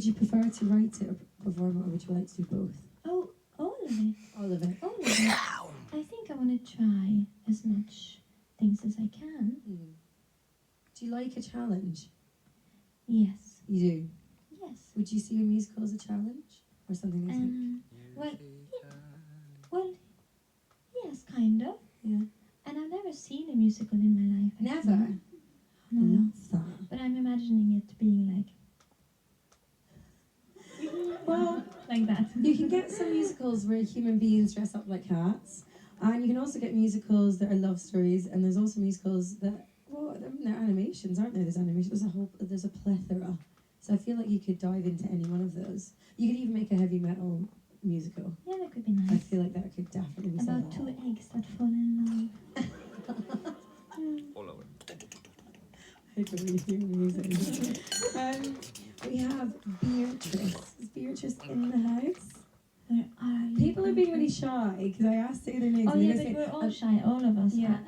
would you prefer to write it or perform it, or would you like to do both? Oh, all of it. All of it. All of it. I think I want to try as much things as I can. Mm. Do you like a challenge? Yes. You do? Yes. Would you see a musical as a challenge? Or something that's Well, well, yes, kind of. Yeah. And I've never seen a musical in my life. Actually. Never? No. I love that. But I'm imagining it being like Well, like that. you can get some musicals where human beings dress up like cats, and you can also get musicals that are love stories, and there's also musicals that, well, they're animations, aren't they? There's a plethora. So I feel like you could dive into any one of those. You could even make a heavy metal musical. Yeah, that could be I nice. feel like that could definitely be About something. 2 eggs that fall in love. All over. I don't really hear music. We have Beatrice. Is Beatrice in the house? Where are you? People are being really shy because I asked say their names. Oh and yeah, they but say, we're all shy, all of us. Yeah.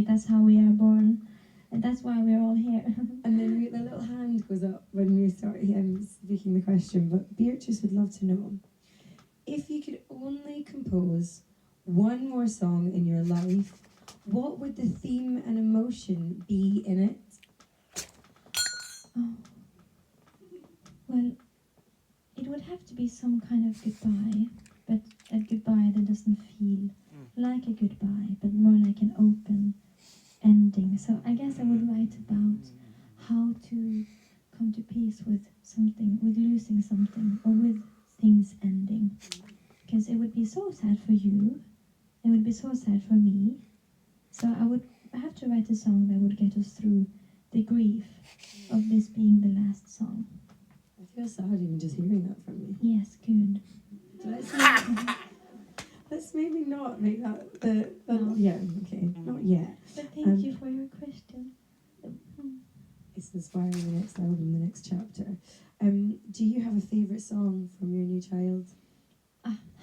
That's how we are born. And that's why we're all here. and then the little hand goes up when you start speaking the question. But Beatrice would love to know, if you could only compose one more song in your life, what would the theme and emotion be in it? Oh. Well, it would have to be some kind of goodbye, but a goodbye that doesn't feel like a goodbye, but more like an open ending. So I guess I would write about how to come to peace with something, with losing something, or with things ending. Because it would be so sad for you, it would be so sad for me. So I would have to write a song that would get us through the grief of this being the last song. I feel sad even just hearing that from you. Yes, good. Let's maybe not make that the No. yeah, okay, not yet. But thank you for your question. It's inspiring the next album, the next chapter. Do you have a favourite song from your new child?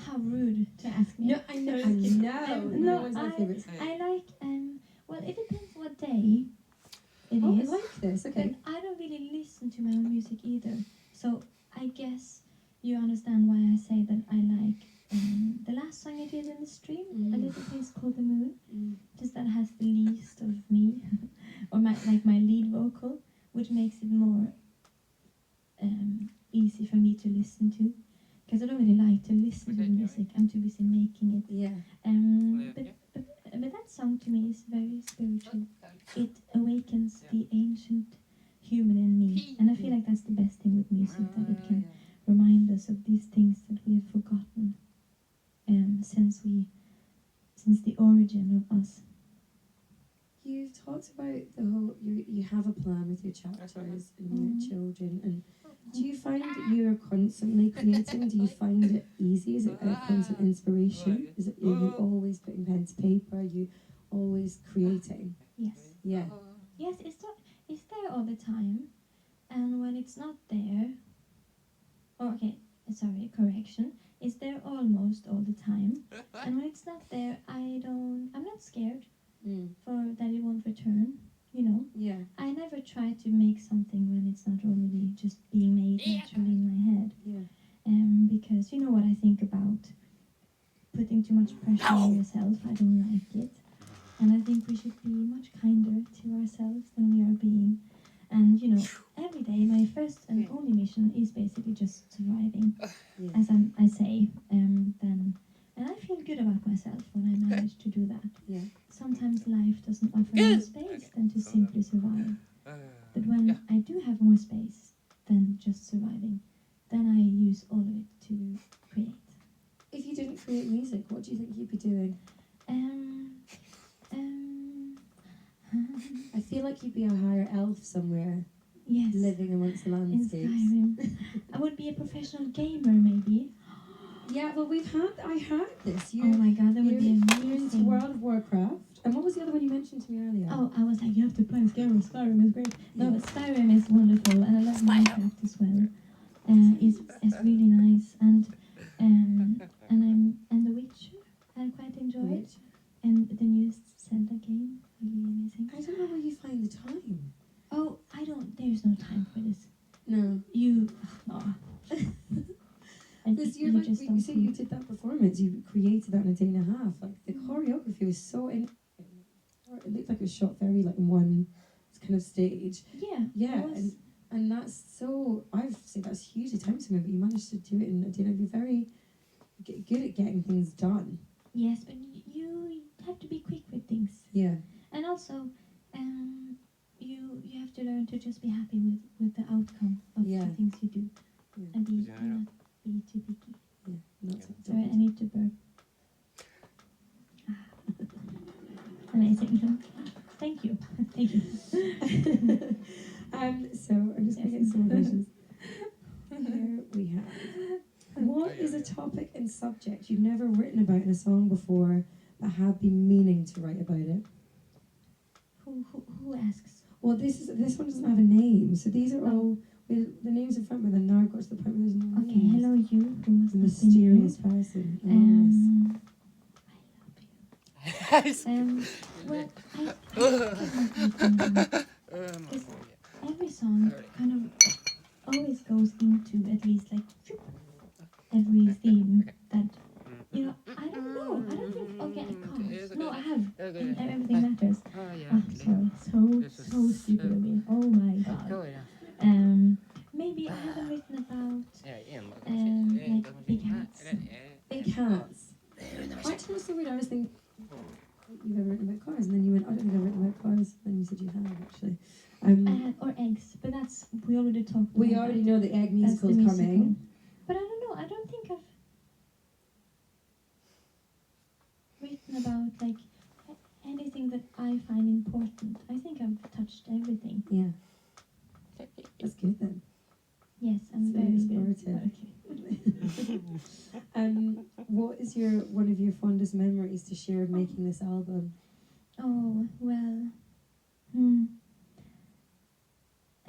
How rude to ask me. I know. No, What is my favourite song? I like, well, it depends what day it Oh, I is. like this, okay. But I don't really listen to my own music either. So I guess you understand why I say that I like the last song I did in the stream, A Little Place Called the Moon. Just that has the least of me, or my lead vocal, which makes it more easy for me to listen to. Because I don't really like to listen to the music. I'm too busy making it. Yeah. But that song to me is very spiritual. It awakens the ancient human in me, and I feel like that's the best thing with music, that it can remind us of these things that we have forgotten since the origin of us. You've talked about the whole, you have a plan with your chapters and your children, and do you find that you're constantly creating? Do you find it easy? Is it a constant inspiration? Are you always putting pen to paper? Are you always creating? Yes. Yeah. Yes, it's there all the time, and when it's not there, correction, it's there almost all the time, and when it's not there, I'm not scared for that it won't return, Yeah. I never try to make something when it's not already just being made naturally in my head. Yeah. Because you know what I think about putting too much pressure on yourself. I don't like it. And I think we should be much kinder to ourselves than we are being. And every day my first and only mission is basically just surviving. Yeah. As I say, and I feel good about myself when I manage to do that. Yeah. Sometimes life doesn't offer more space than to simply survive. But when I do have more space than just surviving, then I use all of it to create. If you didn't create music, what do you think you'd be doing? I feel like you'd be a higher elf somewhere, Yes. living amongst the In landscapes. Skyrim. I would be a professional gamer, maybe. Yeah, well, I heard this. Oh my god, that would be You're into amazing. World of Warcraft. And what was the other one you mentioned to me earlier? Oh, I was like, you have to play Skyrim. Skyrim is great. No, Yeah. but Skyrim is wonderful, and I love Minecraft as well. It's really nice, and The Witcher I quite enjoyed, and the newest Zelda game, really amazing. I don't know where you find the time. Oh, there's no time for this. No. so in. It looked like it was shot very like in one kind of stage. Yeah. Yeah, it was- and that's so. I've said that's hugely time consuming, but you managed to do it in a day. Like, you're very good at getting things done. yes, but you have to be quick with things. Yeah. And also, you have to learn to just be happy with the outcome of Yeah. the things you do, Yeah. and do Yeah. not be too picky. Yeah. Not Yeah. so. Sorry, I need to burp. Amazing. Thank you. Thank you. So I'm just gonna get Yes. some more questions. Here we have. What is a topic and subject you've never written about in a song before, but have been meaning to write about it? Who asks? Well, this one doesn't have a name, so these are Oh. all the names in front, but then now I've got to the point where there's no Okay, names. hello you, who must The not be mysterious named. person. Anonymous. I love you. Well, every song kind of always goes into at least like every theme that, you know, I don't know. I don't think, okay, I can't. No, I have. And everything matters. Oh, sorry. So stupid of me. Oh my god. Maybe I haven't written about like big hats. Big hats. I told so weird. I was thinking you've ever written about cars, and then you went, I don't think I've written about cars. Then you said you have actually. Or eggs, but that's we already talked. We about already that. know the egg That's the musical is musical. coming. But I don't know. I don't think I've written about like anything that I find important. I think I've touched everything. Yeah. That's good then. Yes, I'm It's very very good. explorative. Okay. What is one of your fondest memories to share of making this album? Oh well.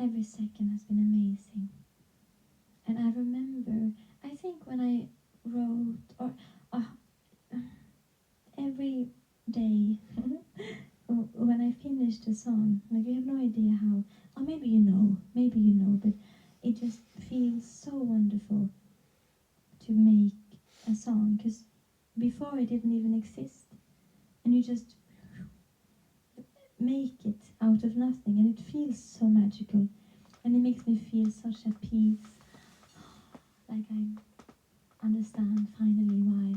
Every second has been amazing. And I remember, I think when I wrote, or every day, when I finished a song, like you have no idea how, or maybe you know, but it just feels so wonderful to make a song, because before it didn't even exist, and you just make it out of nothing, and it feels so magical, and it makes me feel such at peace, like I understand finally why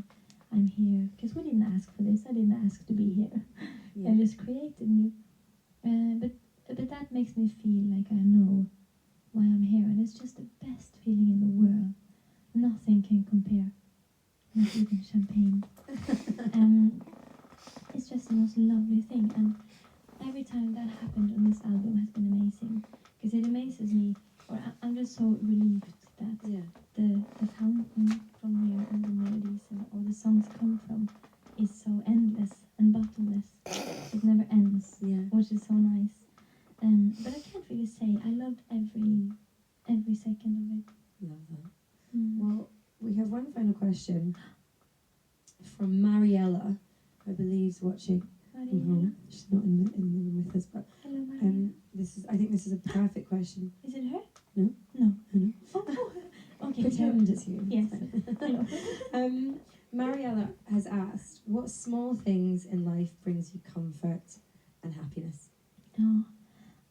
I'm here, because we didn't ask for this. I didn't ask to be here. Yeah. They just created me, but that makes me feel like I know why I'm here, and it's just the best feeling in the world. Nothing can compare, not even champagne. It's just the most lovely thing, and every time that happened on this album has been amazing, because it amazes me, or I'm just so relieved that Yeah. the fountain from where all the melodies and all the songs come from is so endless and bottomless. It never ends, Yeah. which is so nice. But I can't really say. I loved every second of it. Love that. Mm. Well, we have one final question from Mariella, I believe is watching from Maria. home. She's not in the room with us, but Hello, Maria. I think this is a perfect question. Is it her? No. No. No. Oh. Okay. Pretend it's you. Yes. Fine. Hello. Mariella has asked, what small things in life brings you comfort and happiness?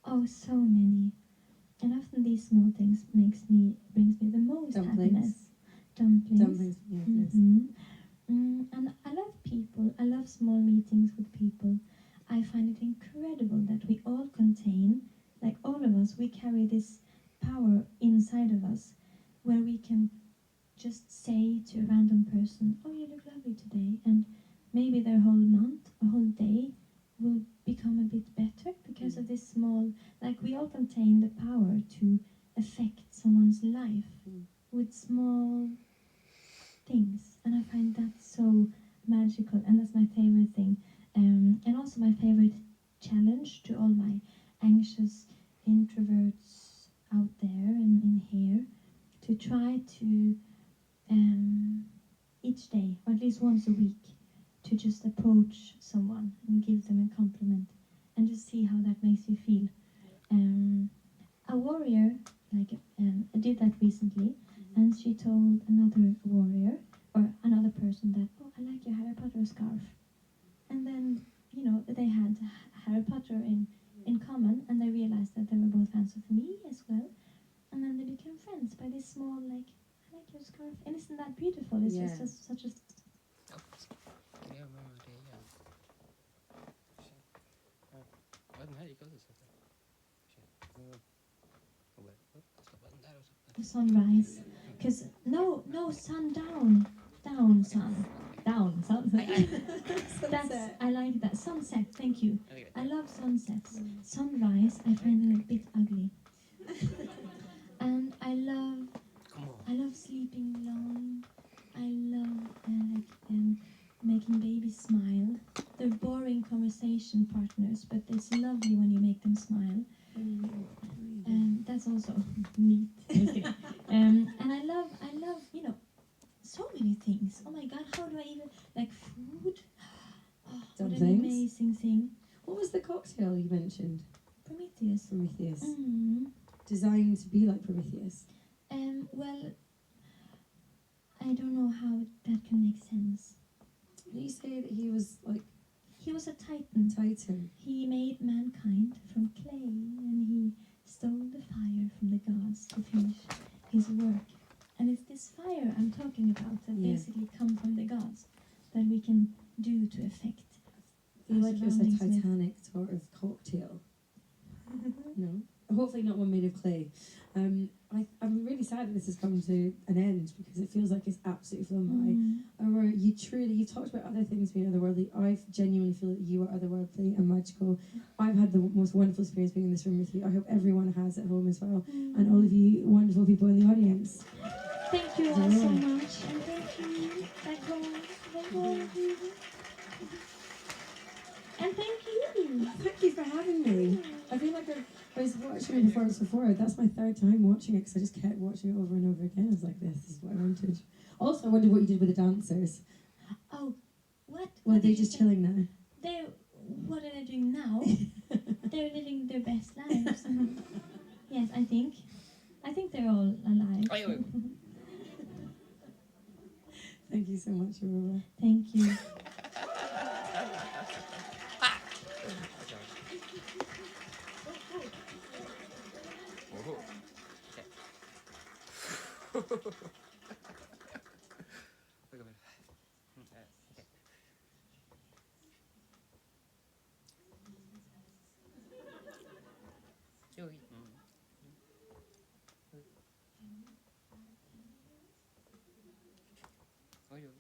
Oh, so many. And often these small things brings me the most Dumplings. happiness. Dumplings. Dumplings, yeah, yes. And I love people. I love small meetings with people. I find it incredible that we all contain, like all of us, we carry this power inside of us where we can just say to a random person, oh, you look lovely today. And maybe their whole month, a whole day will become a bit better because of this small, like we all contain the power to affect someone's life with small things, and I find that so magical, and that's my favorite thing. And also my favorite challenge to all my anxious introverts out there and in here, to try to each day, or at least once a week, to just approach someone and give them a compliment and just see how that makes you feel. A warrior, I did that recently, and she told another warrior or another person that, oh, I like your Harry Potter scarf. And then Yeah. It's just such a Ja, men det är ja. Ja, den här gick också så. Stoppa den där och så. the sunrise. Because no sundown, down sun, down sun. That's I like that sunset. Thank you. I love sunsets. Sunrise I find a bit ugly. And I love sleeping long. I love making babies smile. They're boring conversation partners, but it's lovely when you make them smile. That's also neat. Just kidding. And I love, so many things. Oh my God, how do I even like food? Oh, what an Dumplings? amazing thing. What was the cocktail you mentioned? Prometheus. Prometheus. Mm. Designed to be like Prometheus. Well, I don't know how that can make sense. Did you say that he was like He was a titan. Titan? He made mankind from clay, and he stole the fire from the gods to finish his work. And it's this fire I'm talking about that Yeah. basically come from the gods that we can do to affect. I feel our like it was a surroundings with. Titanic sort of cocktail. No, hopefully not one made of clay. I'm really sad that this has come to an end because it feels like it's absolutely flown by. Or you've talked about other things being otherworldly. I genuinely feel that you are otherworldly and magical. I've had the most wonderful experience being in this room with you. I hope everyone has at home as well, and all of you wonderful people in the audience. Thank you all so much, and thank you. Thank you. And thank you. Thank you for having me. I feel like I was watching it before. That's my third time watching it because I just kept watching it over and over again. I was like, this is what I wanted. Also, I wondered what you did with the dancers. Oh, what? Well, What they're did you just say? chilling now. What are they doing now? They're living their best lives. Yes, I think they're all alive. Oj, oj. Thank you so much, Aurora. Thank you. Oho. Okej. Oj. Oj, oj.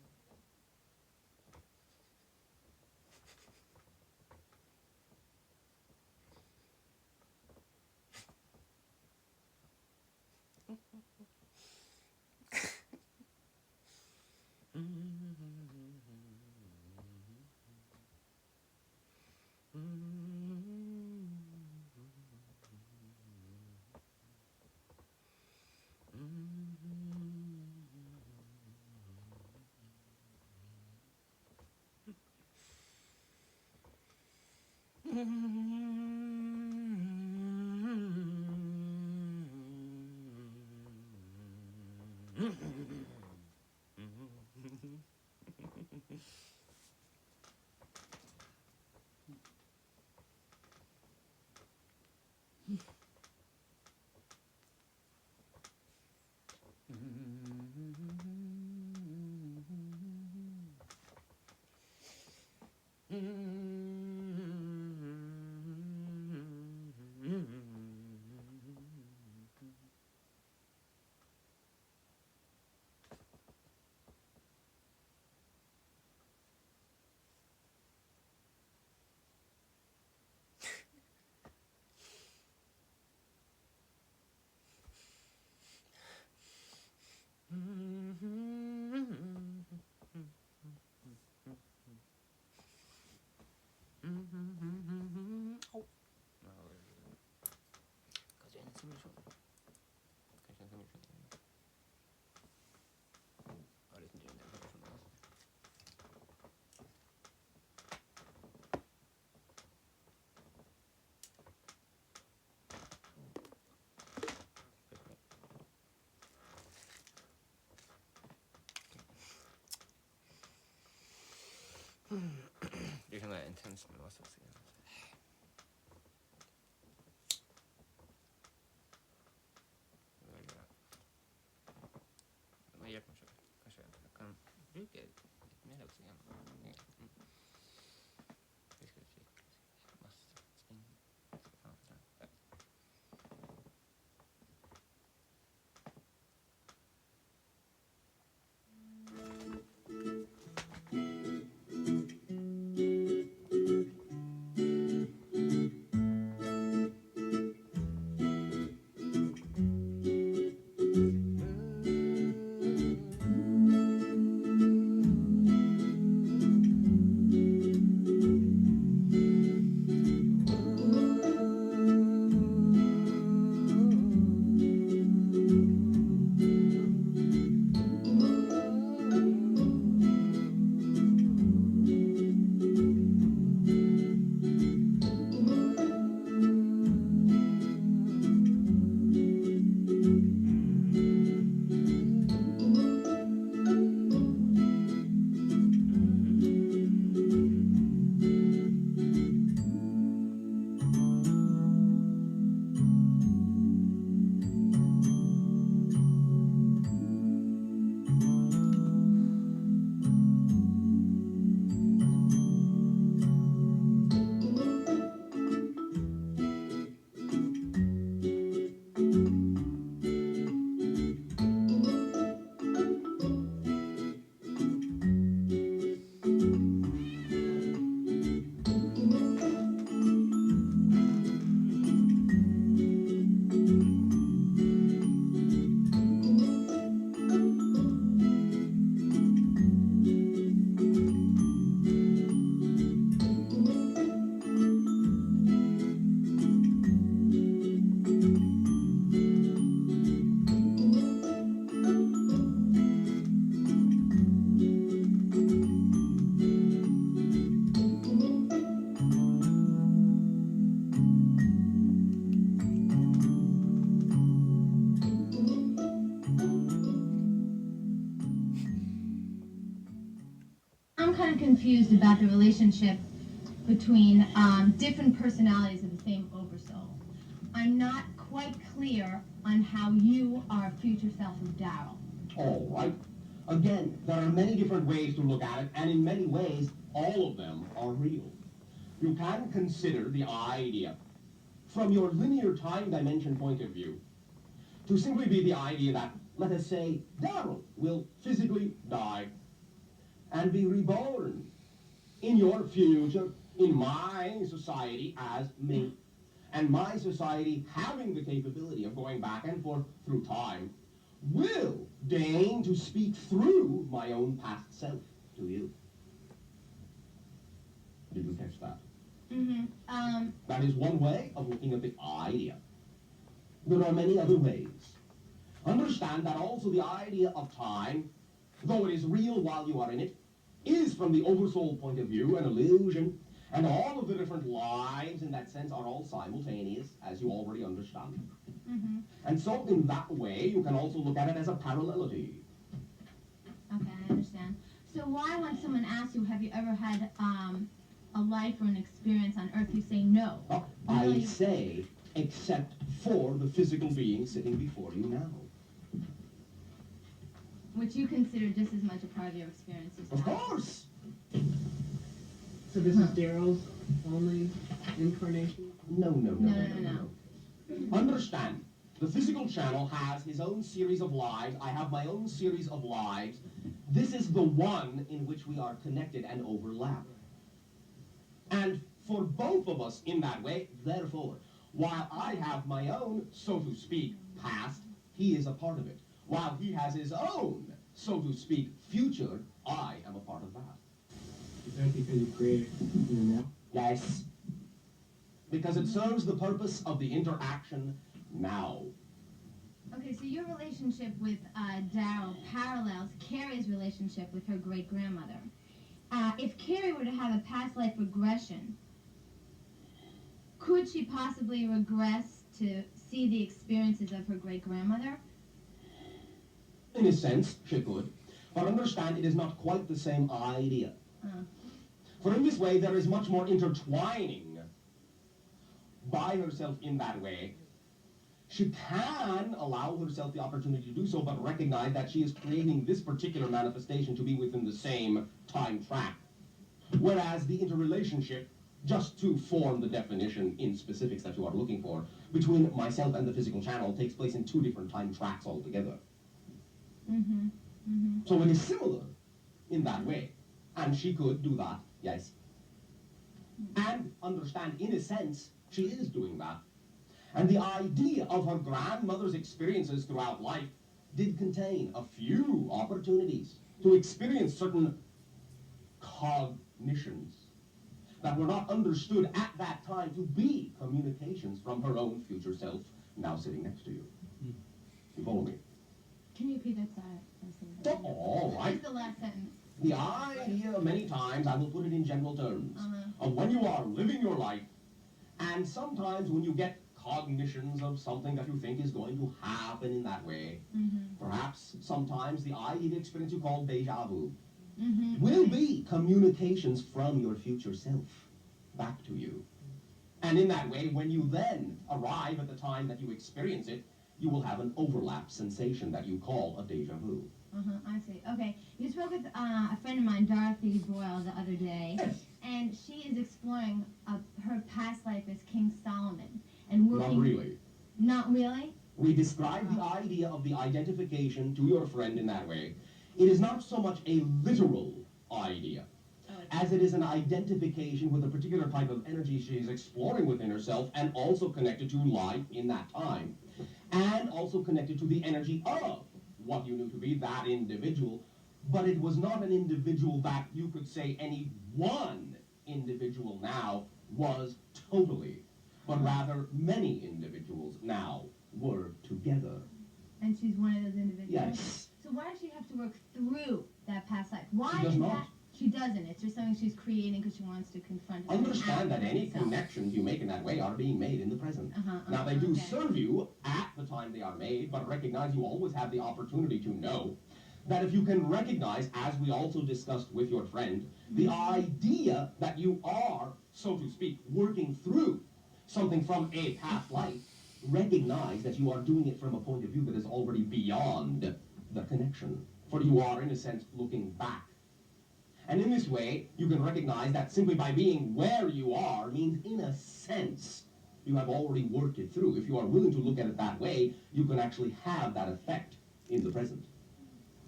Det känner jag intens med vad som säger. Men hjälp mig själv. Kanske jag kan lite mer också igen. Vi ska se. Massa spring. Där. I'm kind of confused about the relationship between different personalities of the same oversoul. I'm not quite clear on how you are a future self of Daryl. All right. Again, there are many different ways to look at it, and in many ways, all of them are real. You can consider the idea from your linear time dimension point of view to simply be the idea that, let us say, Daryl will physically die and be reborn in your future, in my society as me. And my society, having the capability of going back and forth through time, will deign to speak through my own past self to you. Did you catch that? Mm-hmm. That is one way of looking at the idea. There are many other ways. Understand that also the idea of time, though it is real while you are in it, is from the oversoul point of view an illusion, and all of the different lives in that sense are all simultaneous, as you already understand. Mm-hmm. And so in that way, you can also look at it as a parallelity. Okay, I understand. So why when someone asks you, have you ever had a life or an experience on Earth, you say no? Oh, Really? I say, except for the physical being sitting before you now. Which you consider just as much a part of your experience as Of that. course! So this is Daryl's only incarnation? No. No. Understand, the physical channel has his own series of lives. I have my own series of lives. This is the one in which we are connected and overlap. And for both of us in that way, therefore, while I have my own, so to speak, past, he is a part of it. While he has his own, so to speak, future, I am a part of that. Is that because you created now? Yes. Because it serves the purpose of the interaction now. Okay, so your relationship with Daryl parallels Carrie's relationship with her great-grandmother. If Carrie were to have a past life regression, could she possibly regress to see the experiences of her great-grandmother? In a sense, she could. But understand, it is not quite the same idea. For in this way, there is much more intertwining by herself in that way. She can allow herself the opportunity to do so, but recognize that she is creating this particular manifestation to be within the same time track. Whereas the interrelationship, just to form the definition in specifics that you are looking for, between myself and the physical channel takes place in two different time tracks altogether. Mm-hmm. Mm-hmm. So it is similar in that way. And she could do that, yes. And understand, in a sense, she is doing that. And the idea of her grandmother's experiences throughout life did contain a few opportunities to experience certain cognitions that were not understood at that time to be communications from her own future self, now sitting next to you. You follow me? Can you repeat that sentence? All right. Just the last sentence. The idea, many times, I will put it in general terms, of when you are living your life, and sometimes when you get cognitions of something that you think is going to happen in that way, perhaps sometimes the idea, the experience you call deja vu, will be communications from your future self back to you. And in that way, when you then arrive at the time that you experience it, you will have an overlap sensation that you call a deja vu. I see. Okay. You spoke with a friend of mine, Dorothy Boyle, the other day, and she is exploring her past life as King Solomon and working. Not really. Not really? We describe the idea of the identification to your friend in that way. It is not so much a literal idea as it is an identification with a particular type of energy she is exploring within herself, and also connected to life in that time, and also connected to the energy of what you knew to be that individual. But it was not an individual that you could say any one individual now was totally, but rather many individuals now were together. And she's one of those individuals? Yes. So why does she have to work through that past life? Why She does is not. that? She doesn't. It's just something she's creating because she wants to confront it. Understand that any herself. connections you make in that way are being made in the present. Now, they do okay. serve you at the time they are made, but recognize you always have the opportunity to know that if you can recognize, as we also discussed with your friend, the idea that you are, so to speak, working through something from a past life, recognize that you are doing it from a point of view that is already beyond the connection. For you are, in a sense, looking back. And in this way, you can recognize that simply by being where you are means, in a sense, you have already worked it through. If you are willing to look at it that way, you can actually have that effect in the present.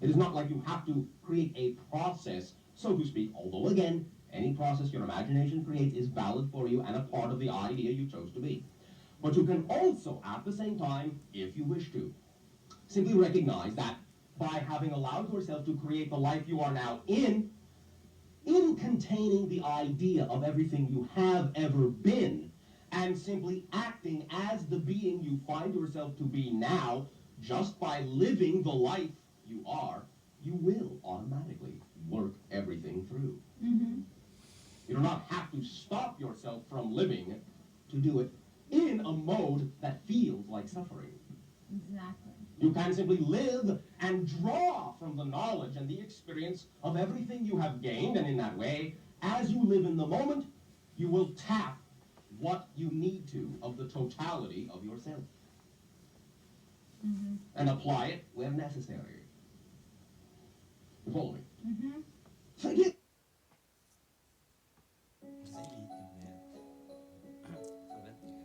It is not like you have to create a process, so to speak, although again, any process your imagination creates is valid for you and a part of the idea you chose to be. But you can also, at the same time, if you wish to, simply recognize that by having allowed yourself to create the life you are now in containing the idea of everything you have ever been, and simply acting as the being you find yourself to be now, just by living the life you are, you will automatically work everything through. You do not have to stop yourself from living to do it in a mode that feels like suffering. Exactly. You can simply live and draw from the knowledge and the experience of everything you have gained, and in that way, as you live in the moment, you will tap what you need to of the totality of yourself and apply it where necessary. You follow me? Thank you. Säg lite mer förväntningar.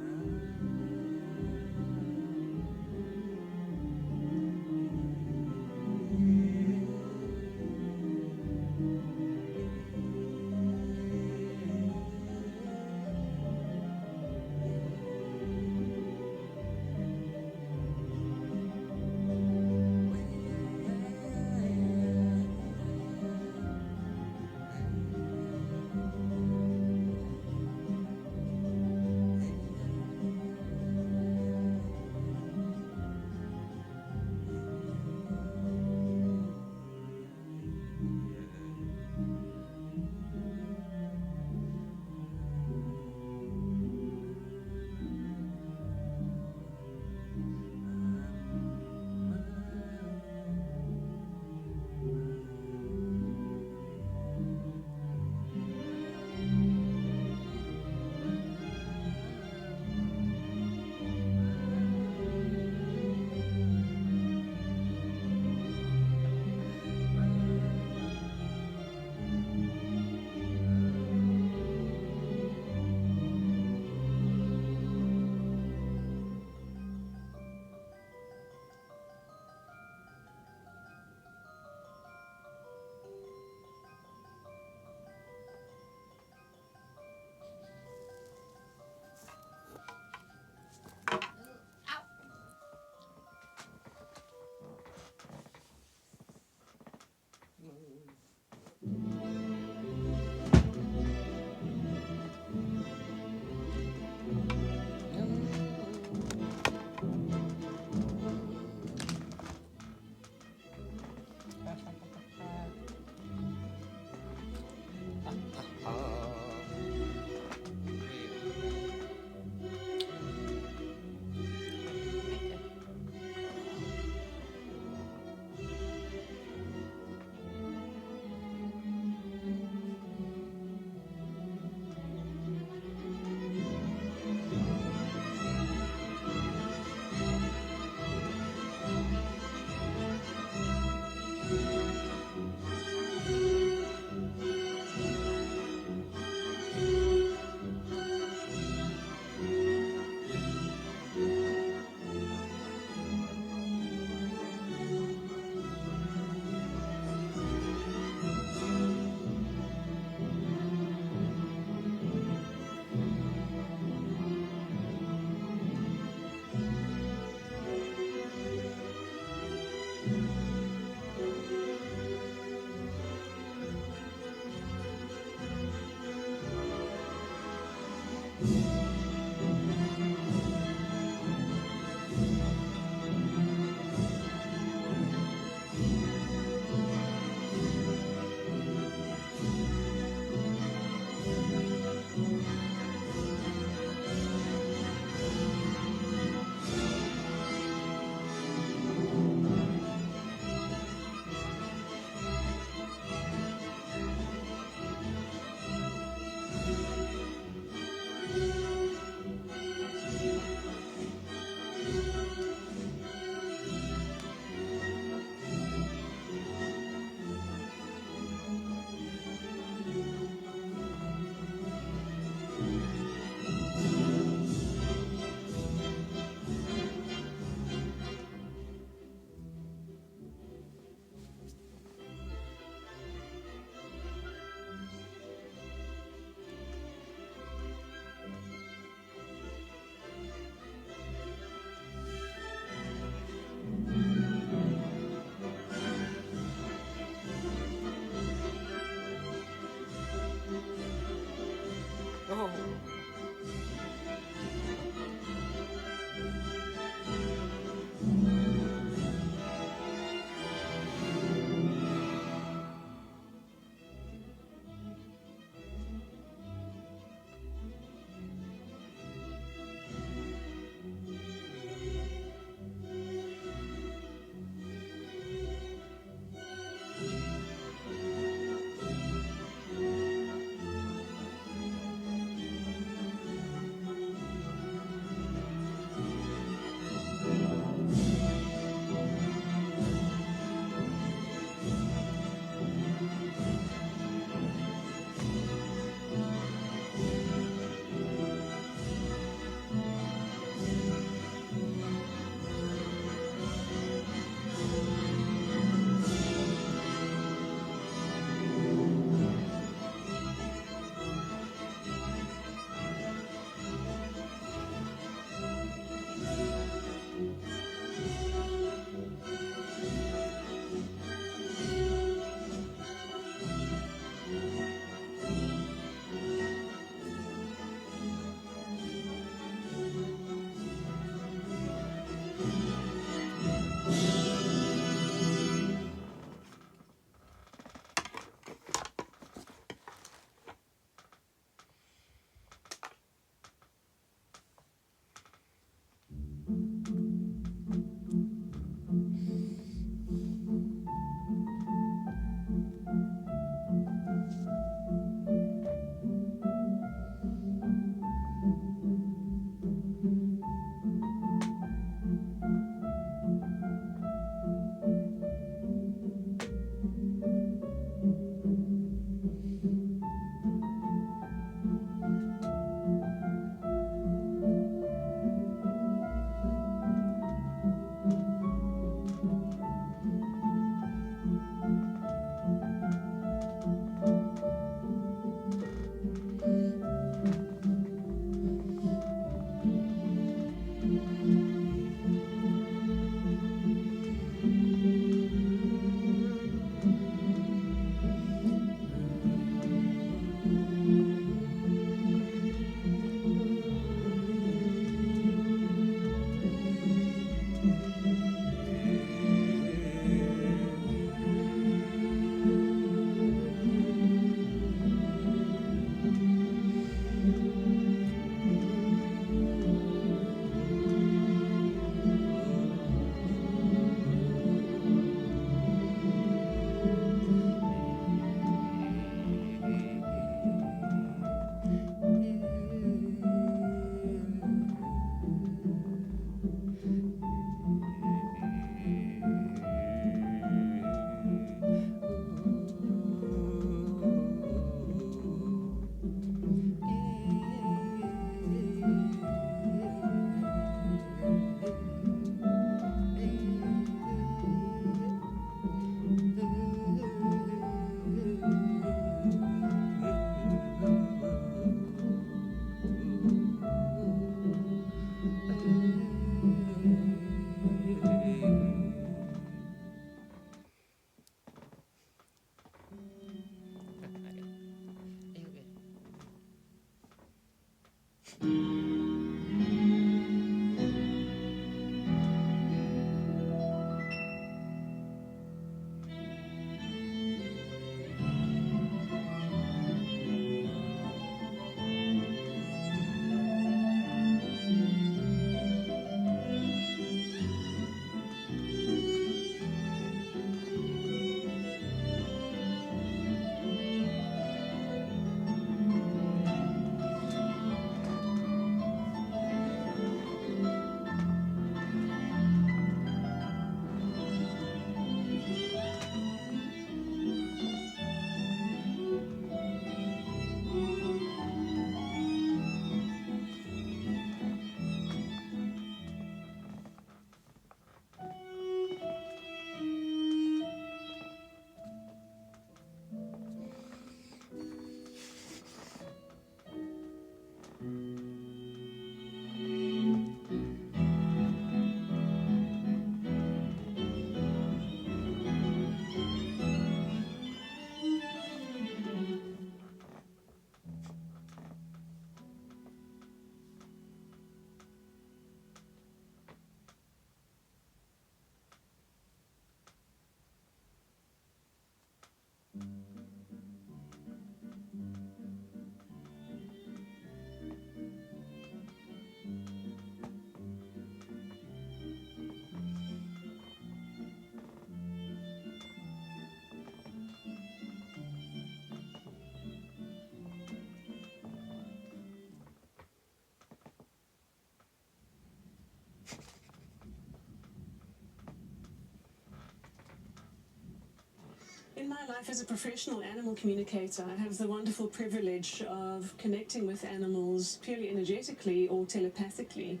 In my life as a professional animal communicator, I have the wonderful privilege of connecting with animals purely energetically or telepathically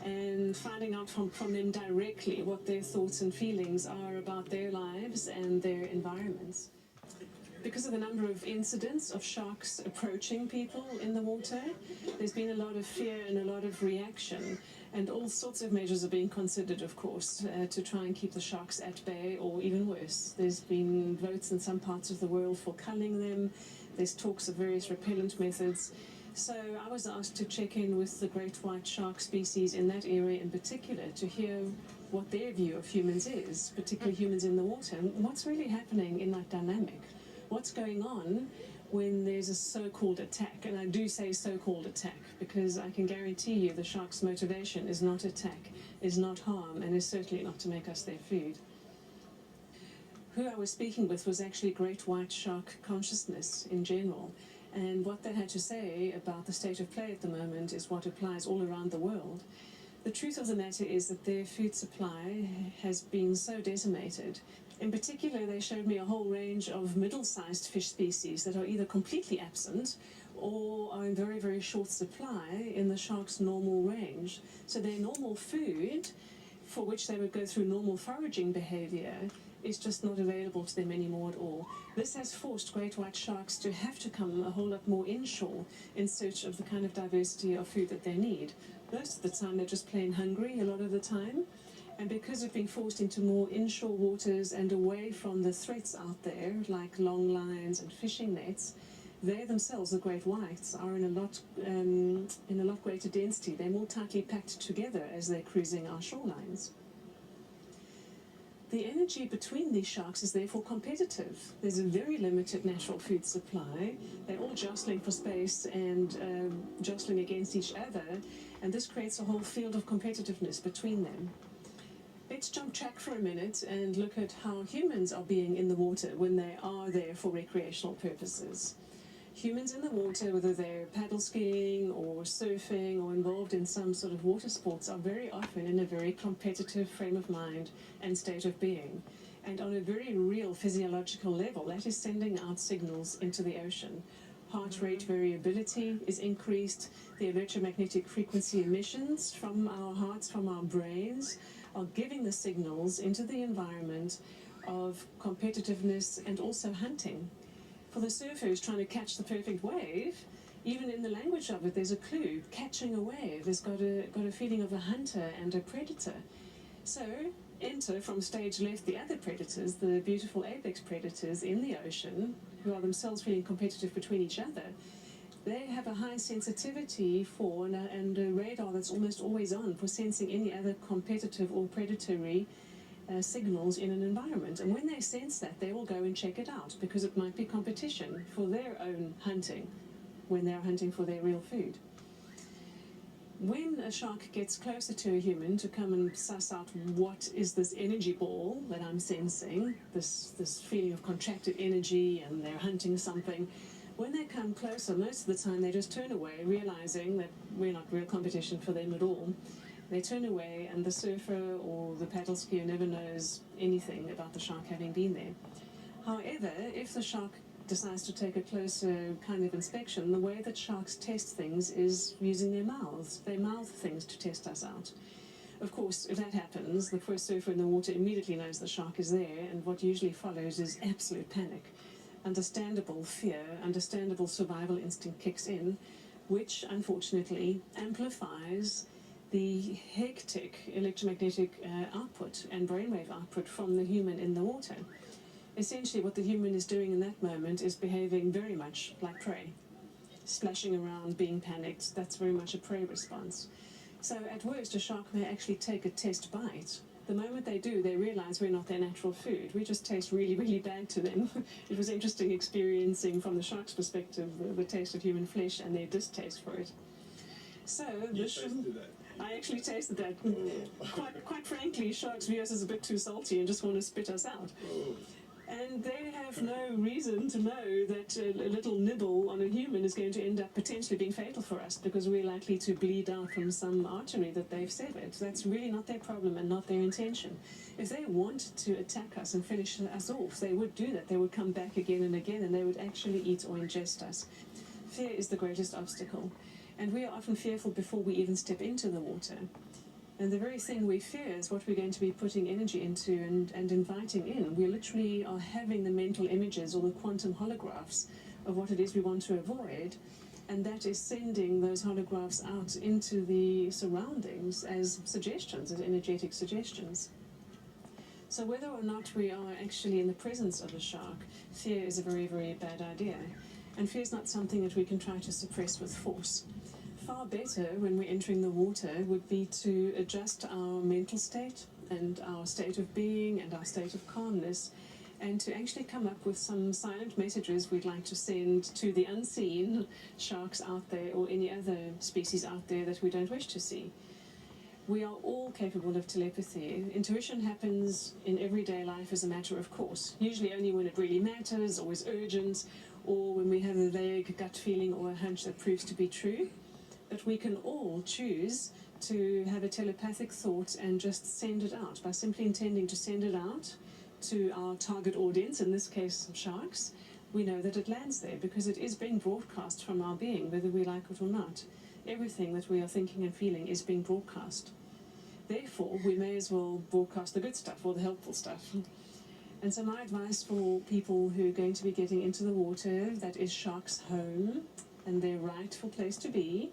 and finding out from them directly what their thoughts and feelings are about their lives and their environments. Because of the number of incidents of sharks approaching people in the water, there's been a lot of fear and a lot of reaction, and all sorts of measures are being considered, of course, to try and keep the sharks at bay, or even worse. There's been votes in some parts of the world for culling them. There's talks of various repellent methods. So I was asked to check in with the great white shark species in that area in particular to hear what their view of humans is, particularly humans in the water, and what's really happening in that dynamic. What's going on when there's a so-called attack? And I do say so-called attack because I can guarantee you the shark's motivation is not attack, is not harm, and is certainly not to make us their food. Who I was speaking with was actually great white shark consciousness in general. And what they had to say about the state of play at the moment is what applies all around the world. The truth of the matter is that their food supply has been so decimated. In particular, they showed me a whole range of middle-sized fish species that are either completely absent or are in very, very short supply in the shark's normal range. So their normal food, for which they would go through normal foraging behavior, is just not available to them anymore at all. This has forced great white sharks to have to come a whole lot more inshore in search of the kind of diversity of food that they need. Most of the time they're just plain hungry a lot of the time, and because of being forced into more inshore waters and away from the threats out there like long lines and fishing nets, they themselves, the great whites, are in a lot greater density. They're more tightly packed together as they're cruising our shorelines. The energy between these sharks is therefore competitive. There's a very limited natural food supply. They're all jostling for space and jostling against each other, and this creates a whole field of competitiveness between them. Let's jump track for a minute and look at how humans are being in the water when they are there for recreational purposes. Humans in the water, whether they're paddle skiing or surfing or involved in some sort of water sports, are very often in a very competitive frame of mind and state of being. And on a very real physiological level, that is sending out signals into the ocean. Heart rate variability is increased. The electromagnetic frequency emissions from our hearts, from our brains, are giving the signals into the environment of competitiveness and also hunting. For the surfer who's trying to catch the perfect wave, even in the language of it, there's a clue. Catching a wave has got a feeling of a hunter and a predator. So enter from stage left the other predators, the beautiful apex predators in the ocean, who are themselves feeling competitive between each other. They have a high sensitivity for and a radar that's almost always on for sensing any other competitive or predatory signals in an environment. And when they sense that, they will go and check it out because it might be competition for their own hunting when they're hunting for their real food. When a shark gets closer to a human to come and suss out what is this energy ball that I'm sensing, this feeling of contracted energy and they're hunting something, when they come closer, most of the time they just turn away, realizing that we're not real competition for them at all. They turn away and the surfer or the paddle skier never knows anything about the shark having been there. However, if the shark decides to take a closer kind of inspection, the way that sharks test things is using their mouths. They mouth things to test us out. Of course, if that happens, the first surfer in the water immediately knows the shark is there, and what usually follows is absolute panic. Understandable fear, understandable survival instinct kicks in, which unfortunately amplifies the hectic electromagnetic output and brainwave output from the human in the water. Essentially what the human is doing in that moment is behaving very much like prey. Splashing around, being panicked, that's very much a prey response. So at worst a shark may actually take a test bite. The moment they do, they realize we're not their natural food. We just taste really, really bad to them. It was interesting experiencing from the shark's perspective the taste of human flesh and their distaste for it. So I actually tasted that. Quite frankly, sharks view us as a bit too salty and just want to spit us out. And they have no reason to know that a little nibble on a human is going to end up potentially being fatal for us because we're likely to bleed out from some artery that they've severed. That's really not their problem and not their intention. If they wanted to attack us and finish us off, they would do that. They would come back again and again, and they would actually eat or ingest us. Fear is the greatest obstacle, and we are often fearful before we even step into the water. And the very thing we fear is what we're going to be putting energy into and inviting in. We literally are having the mental images or the quantum holographs of what it is we want to avoid, and that is sending those holographs out into the surroundings as suggestions, as energetic suggestions. So whether or not we are actually in the presence of a shark, fear is a very, very bad idea. And fear is not something that we can try to suppress with force. Far better when we're entering the water would be to adjust our mental state and our state of being and our state of calmness, and to actually come up with some silent messages we'd like to send to the unseen sharks out there or any other species out there that we don't wish to see. We are all capable of telepathy. Intuition happens in everyday life as a matter of course, usually only when it really matters or is urgent, or when we have a vague gut feeling or a hunch that proves to be true. But we can all choose to have a telepathic thought and just send it out by simply intending to send it out to our target audience, in this case sharks. We know that it lands there because it is being broadcast from our being, whether we like it or not. Everything that we are thinking and feeling is being broadcast. Therefore, we may as well broadcast the good stuff or the helpful stuff. And so my advice for people who are going to be getting into the water, that is sharks' home and their rightful place to be,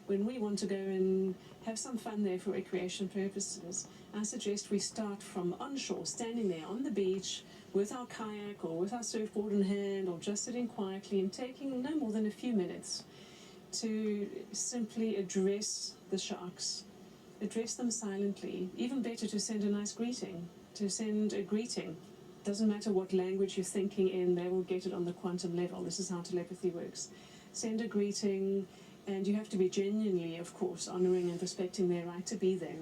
when we want to go and have some fun there for recreation purposes, I suggest we start from onshore, standing there on the beach with our kayak or with our surfboard in hand, or just sitting quietly and taking no more than a few minutes to simply address the sharks. Address them silently. Even better to send a nice greeting. To send a greeting. Doesn't matter what language you're thinking in, they will get it on the quantum level. This is how telepathy works. Send a greeting. And you have to be genuinely, of course, honouring and respecting their right to be there.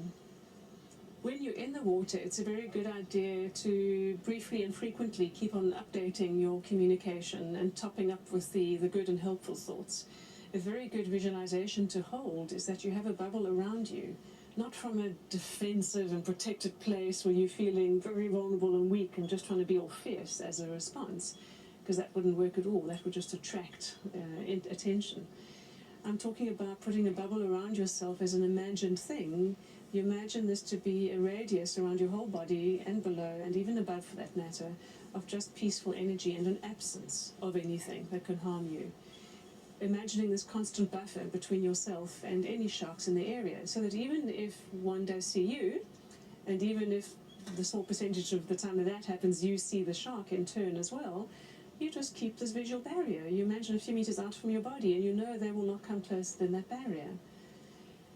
When you're in the water, it's a very good idea to briefly and frequently keep on updating your communication and topping up with the good and helpful thoughts. A very good visualization to hold is that you have a bubble around you, not from a defensive and protected place where you're feeling very vulnerable and weak and just trying to be all fierce as a response, because that wouldn't work at all. That would just attract attention. I'm talking about putting a bubble around yourself as an imagined thing. You imagine this to be a radius around your whole body and below and even above, for that matter, of just peaceful energy and an absence of anything that can harm you. Imagining this constant buffer between yourself and any sharks in the area, so that even if one does see you, and even if the small percentage of the time that happens you see the shark in turn as well, you just keep this visual barrier. You imagine a few meters out from your body and you know they will not come closer than that barrier.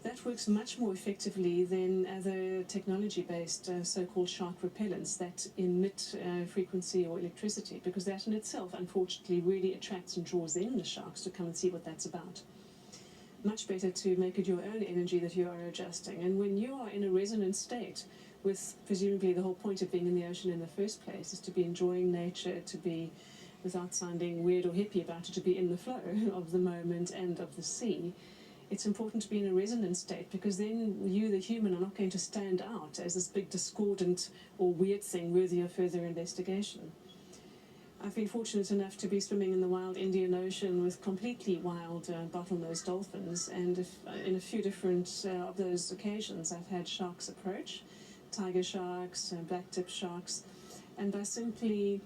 That works much more effectively than other technology-based so-called shark repellents that emit frequency or electricity, because that in itself, unfortunately, really attracts and draws in the sharks to come and see what that's about. Much better to make it your own energy that you are adjusting. And when you are in a resonant state, with presumably the whole point of being in the ocean in the first place is to be enjoying nature, to be, without sounding weird or hippie about it, to be in the flow of the moment and of the sea. It's important to be in a resonant state, because then you, the human, are not going to stand out as this big discordant or weird thing worthy of further investigation. I've been fortunate enough to be swimming in the wild Indian Ocean with completely wild bottlenose dolphins, and in a few different of those occasions I've had sharks approach, tiger sharks, black-tip sharks, and by simply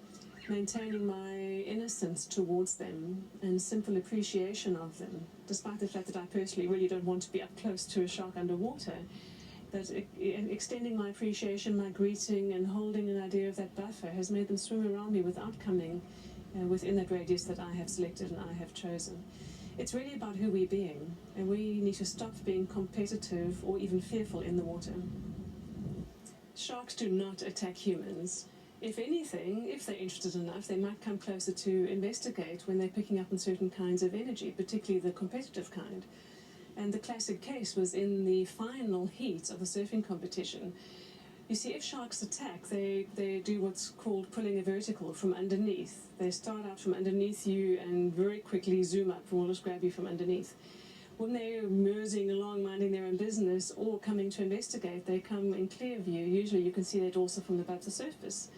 maintaining my innocence towards them and simple appreciation of them, despite the fact that I personally really don't want to be up close to a shark underwater, that extending my appreciation, my greeting, and holding an idea of that buffer has made them swim around me without coming within that radius that I have selected and I have chosen. It's really about who we're being, and we need to stop being competitive or even fearful in the water. Sharks do not attack humans. If anything, if they're interested enough, they might come closer to investigate when they're picking up on certain kinds of energy, particularly the competitive kind. And the classic case was in the final heat of a surfing competition. You see, if sharks attack, they do what's called pulling a vertical from underneath. They start out from underneath you and very quickly zoom up and will just grab you from underneath. When they're moseying along, minding their own business, or coming to investigate, they come in clear view. Usually you can see their dorsal fin above the surface.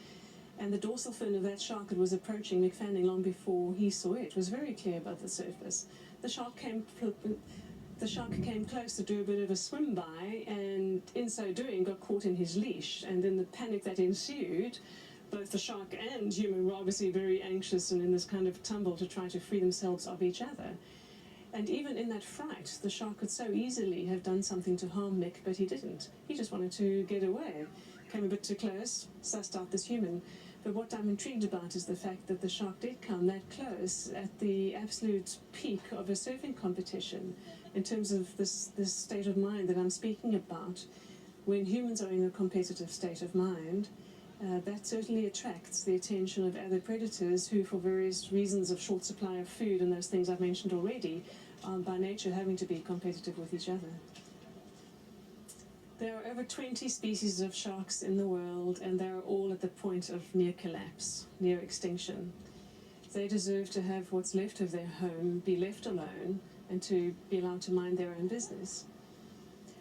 And the dorsal fin of that shark that was approaching Mick Fanning long before he saw it was very clear above the surface. The shark came close to do a bit of a swim by, and in so doing got caught in his leash. And in the panic that ensued, both the shark and human were obviously very anxious and in this kind of tumble to try to free themselves of each other. And even in that fright, the shark could so easily have done something to harm Mick, but he didn't. He just wanted to get away. Came a bit too close, sussed out this human. But what I'm intrigued about is the fact that the shark did come that close at the absolute peak of a surfing competition in terms of this state of mind that I'm speaking about. When humans are in a competitive state of mind, that certainly attracts the attention of other predators who, for various reasons of short supply of food and those things I've mentioned already, are by nature having to be competitive with each other. There are over 20 species of sharks in the world, and they're all at the point of near collapse, near extinction. They deserve to have what's left of their home be left alone and to be allowed to mind their own business.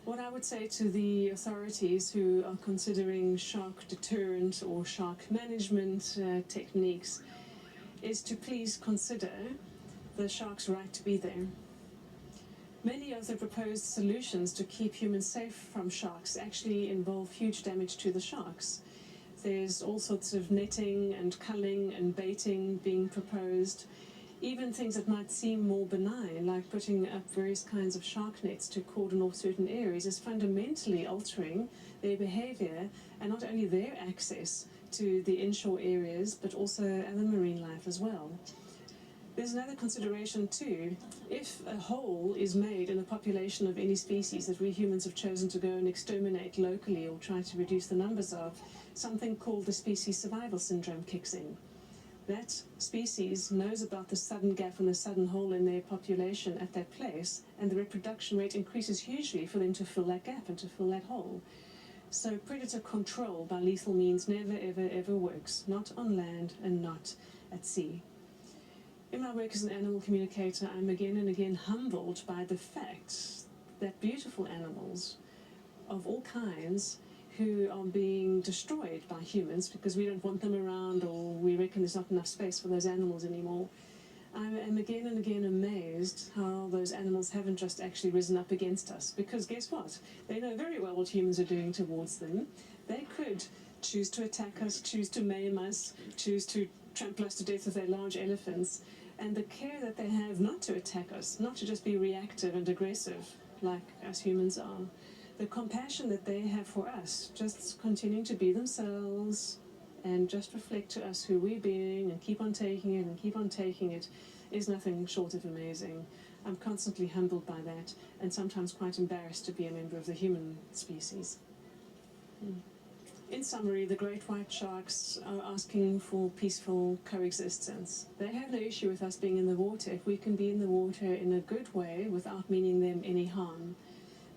What I would say to the authorities who are considering shark deterrent or shark management techniques is to please consider the shark's right to be there. Many of the proposed solutions to keep humans safe from sharks actually involve huge damage to the sharks. There's all sorts of netting and culling and baiting being proposed. Even things that might seem more benign, like putting up various kinds of shark nets to cordon off certain areas, is fundamentally altering their behavior and not only their access to the inshore areas, but also other marine life as well. There's another consideration too. If a hole is made in the population of any species that we humans have chosen to go and exterminate locally or try to reduce the numbers of, something called the species survival syndrome kicks in. That species knows about the sudden gap and the sudden hole in their population at that place, and the reproduction rate increases hugely for them to fill that gap and to fill that hole. So predator control by lethal means never, ever, ever works, not on land and not at sea. In my work as an animal communicator, I'm again and again humbled by the fact that beautiful animals of all kinds who are being destroyed by humans because we don't want them around, or we reckon there's not enough space for those animals anymore. I am again and again amazed how those animals haven't just actually risen up against us, because guess what? They know very well what humans are doing towards them. They could choose to attack us, choose to maim us, choose to trample us to death with their large elephants, and the care that they have not to attack us, not to just be reactive and aggressive like us humans are. The compassion that they have for us, just continuing to be themselves and just reflect to us who we're being and keep on taking it and keep on taking it, is nothing short of amazing. I'm constantly humbled by that and sometimes quite embarrassed to be a member of the human species. In summary, the great white sharks are asking for peaceful coexistence. They have no issue with us being in the water if we can be in the water in a good way without meaning them any harm.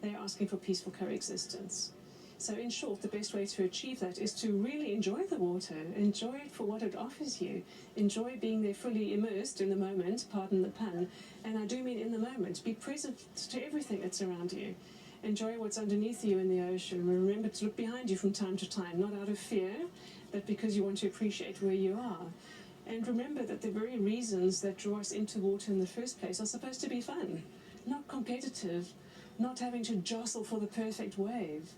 They're asking for peaceful coexistence. So in short, the best way to achieve that is to really enjoy the water, enjoy it for what it offers you, enjoy being there fully immersed in the moment, pardon the pun, and I do mean in the moment. Be present to everything that's around you. Enjoy what's underneath you in the ocean. Remember to look behind you from time to time, not out of fear, but because you want to appreciate where you are. And remember that the very reasons that draw us into water in the first place are supposed to be fun, not competitive, not having to jostle for the perfect wave.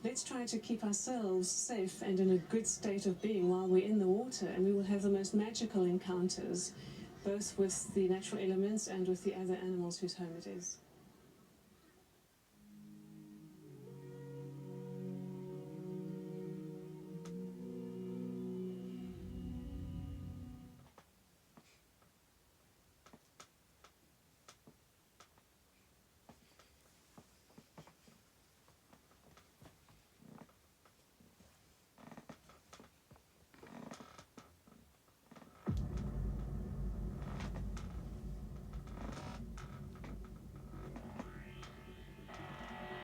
Let's try to keep ourselves safe and in a good state of being while we're in the water, and we will have the most magical encounters, both with the natural elements and with the other animals whose home it is.